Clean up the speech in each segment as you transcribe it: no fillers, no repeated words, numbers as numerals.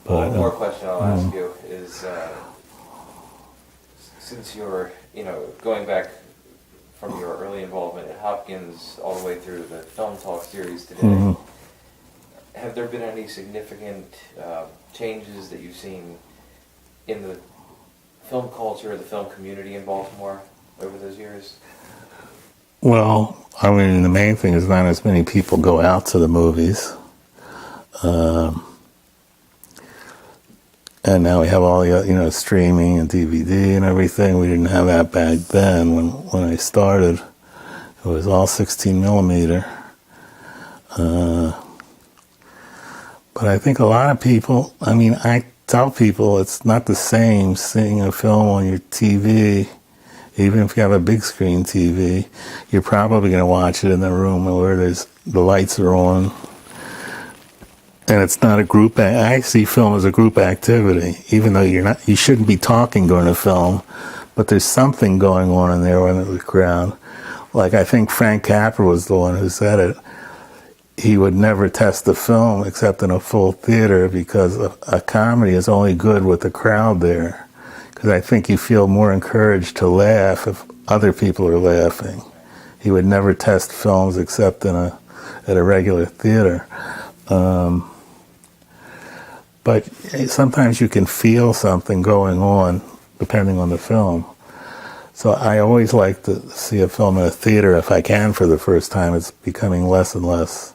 But, one more question I'll ask you is, since you're, going back from your early involvement at Hopkins all the way through the Film Talk series today, have there been any significant changes that you've seen in the film culture, the film community in Baltimore over those years? well, I mean, the main thing is not as many people go out to the movies. And now we have all the, streaming and DVD and everything. We didn't have that back then. When I started, it was all 16 millimeter. But I think a lot of people, I tell people it's not the same seeing a film on your TV. Even if you have a big screen TV, you're probably going to watch it in the room where the lights are on. And it's not a group. I see film as a group activity, even though you shouldn't be talking during a film, but there's something going on in there in the crowd. Like, I think Frank Capra was the one who said it. He would never test the film except in a full theater because a comedy is only good with the crowd there. Because I think you feel more encouraged to laugh if other people are laughing. He would never test films except at a regular theater. But sometimes you can feel something going on depending on the film. So I always like to see a film in a theater if I can for the first time. It's becoming less and less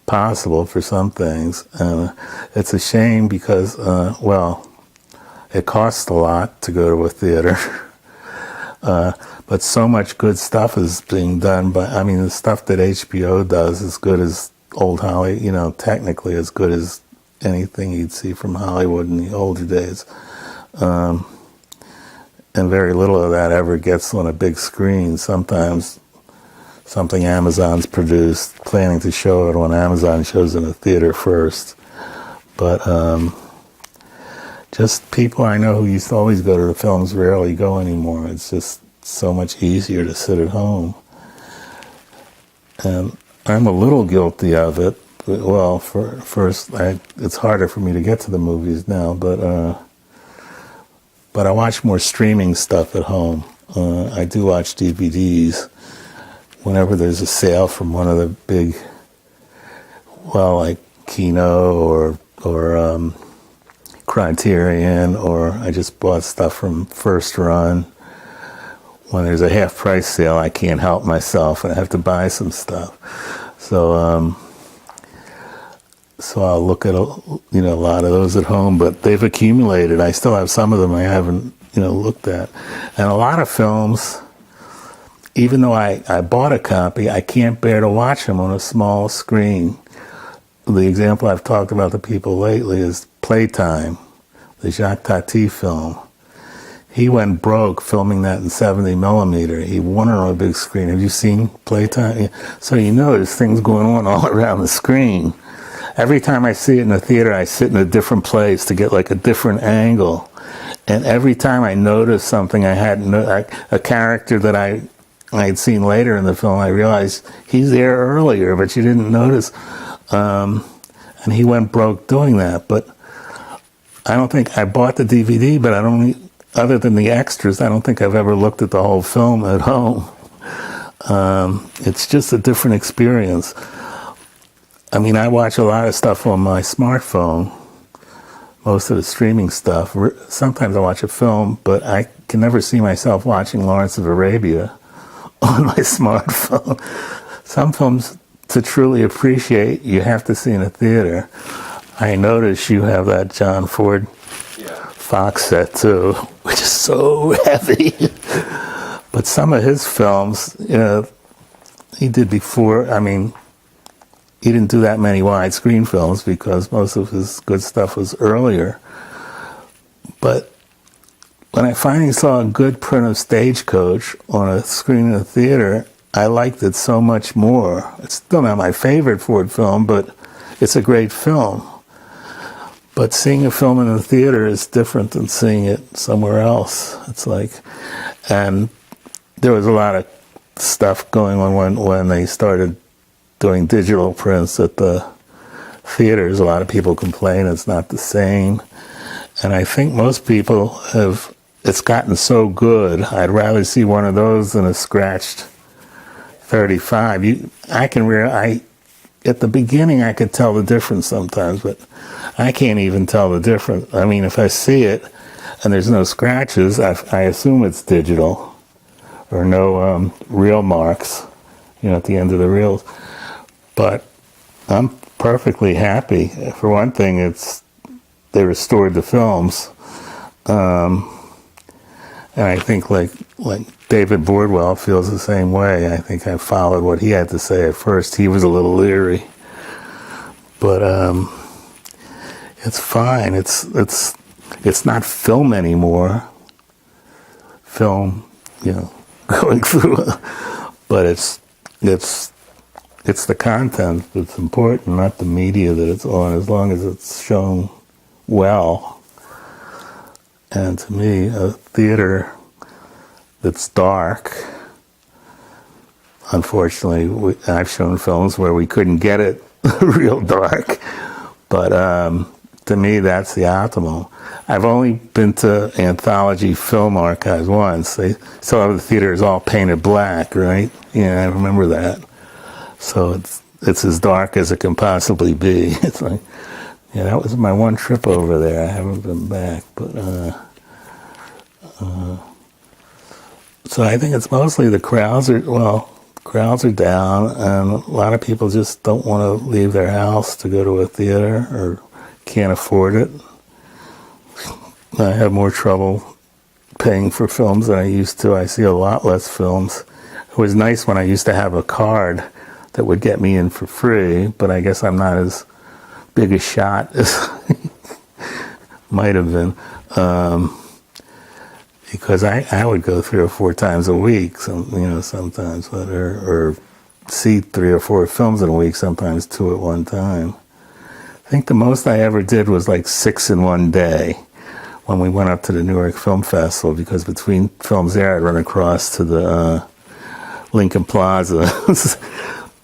possible for some things. And it's a shame because, it costs a lot to go to a theater. But so much good stuff is being done the stuff that HBO does is good as old Hollywood, technically as good as anything you'd see from Hollywood in the older days. And very little of that ever gets on a big screen. Sometimes something Amazon's produced, planning to show it on Amazon, shows in a theater first. But just people I know who used to always go to the films rarely go anymore. It's just so much easier to sit at home. And I'm a little guilty of it. Well, first, it's harder for me to get to the movies now, but I watch more streaming stuff at home. I do watch DVDs whenever there's a sale from one of the big, like Kino or Criterion, or I just bought stuff from First Run. When there's a half price sale, I can't help myself and I have to buy some stuff. So I'll look at a lot of those at home, but they've accumulated. I still have some of them I haven't looked at, and a lot of films, even though I bought a copy, I can't bear to watch them on a small screen. The example I've talked about to people lately is Playtime, the Jacques Tati film. He went broke filming that in 70 millimeter. He won it on a big screen. Have you seen Playtime? So there's things going on all around the screen. Every time I see it in the theater, I sit in a different place to get like a different angle. And every time I notice something I hadn't, a character that I'd seen later in the film, I realized he's there earlier, but you didn't notice. And he went broke doing that. But I don't think I bought the DVD, but other than the extras, I don't think I've ever looked at the whole film at home. It's just a different experience. I watch a lot of stuff on my smartphone, most of the streaming stuff. Sometimes I watch a film, but I can never see myself watching Lawrence of Arabia on my smartphone. Some films, to truly appreciate, you have to see in a theater. I notice you have that John Ford Fox set too, which is so heavy. But some of his films, he did before, he didn't do that many widescreen films because most of his good stuff was earlier. But when I finally saw a good print of Stagecoach on a screen in a theater, I liked it so much more. It's still not my favorite Ford film, but it's a great film. But seeing a film in a theater is different than seeing it somewhere else. And there was a lot of stuff going on when they started doing digital prints at the theaters. A lot of people complain it's not the same. And I think most people have, it's gotten so good, I'd rather see one of those than a scratched 35. At the beginning I could tell the difference sometimes, but I can't even tell the difference. I mean, if I see it and there's no scratches, I assume it's digital, or no reel marks, at the end of the reels. But I'm perfectly happy. For one thing, they restored the films, and I think like David Bordwell feels the same way. I think I followed what he had to say at first. He was a little leery, but it's fine. It's not film anymore. Film, going through, but it's the content that's important, not the media that it's on, as long as it's shown well. And to me, a theater that's dark, unfortunately, I've shown films where we couldn't get it real dark, but to me, that's the optimal. I've only been to Anthology Film Archives once. They still have the theaters all painted black, right? Yeah, I remember that. So it's as dark as it can possibly be. It's like, yeah, that was my one trip over there. I haven't been back, but so I think it's mostly the crowds are down, and a lot of people just don't want to leave their house to go to a theater or can't afford it. I have more trouble paying for films than I used to. I see a lot less films. It was nice when I used to have a card that would get me in for free, but I guess I'm not as big a shot as might have been, because I would go 3 or 4 times a week, sometimes, or see 3 or 4 films in a week, sometimes 2 at one time. I think the most I ever did was like 6 in one day when we went up to the Newark Film Festival, because between films there I'd run across to the Lincoln Plaza.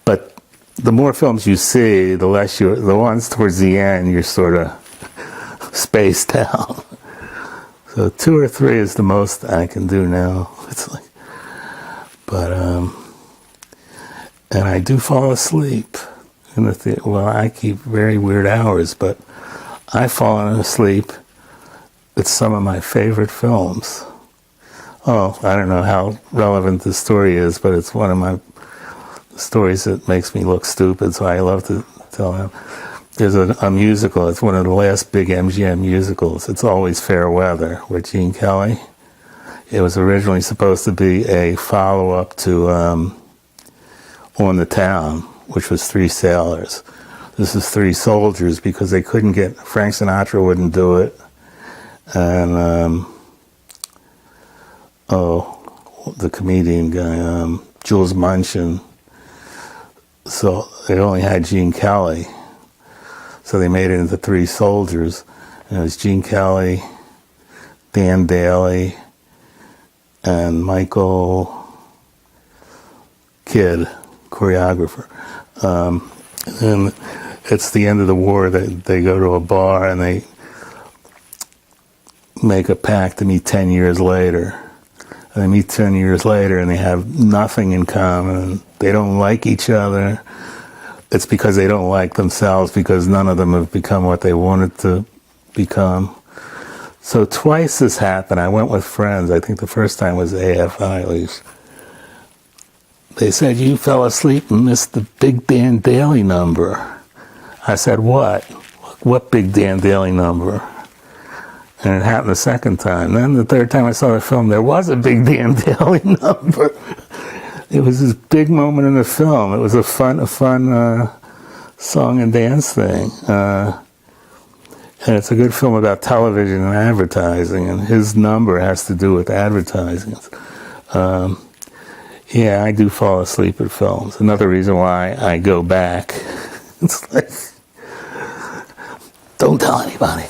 But the more films you see, the ones towards the end, you're sort of spaced out. So 2 or 3 is the most I can do now. It's like, but and I do fall asleep in the theater. Well, I keep very weird hours, but I've fallen asleep at some of my favorite films. Oh, I don't know how relevant this story is, but it's one of my stories that makes me look stupid, so I love to tell them. There's a musical. It's one of the last big MGM musicals. It's Always Fair Weather with Gene Kelly. It was originally supposed to be a follow-up to On the Town, which was 3 sailors. This is 3 soldiers, because they couldn't get, Frank Sinatra wouldn't do it, and the comedian guy, Jules Munchin. So they only had Gene Kelly. So they made it into 3 soldiers. And it was Gene Kelly, Dan Daly, and Michael Kidd, choreographer. And it's the end of the war. They go to a bar and they make a pact to meet 10 years later. And they meet 10 years later and they have nothing in common. They don't like each other. It's because they don't like themselves, because none of them have become what they wanted to become. So twice this happened. I went with friends. I think the first time was AFI, at least. They said, "You fell asleep and missed the Big Dan Daly number." I said, "What? What Big Dan Daly number?" And it happened the second time. Then the third time I saw the film, there was a Big Dan Daly number. It was this big moment in the film. It was a fun song and dance thing. And it's a good film about television and advertising, and his number has to do with advertising. Yeah, I do fall asleep at films. Another reason why I go back. It's like, don't tell anybody.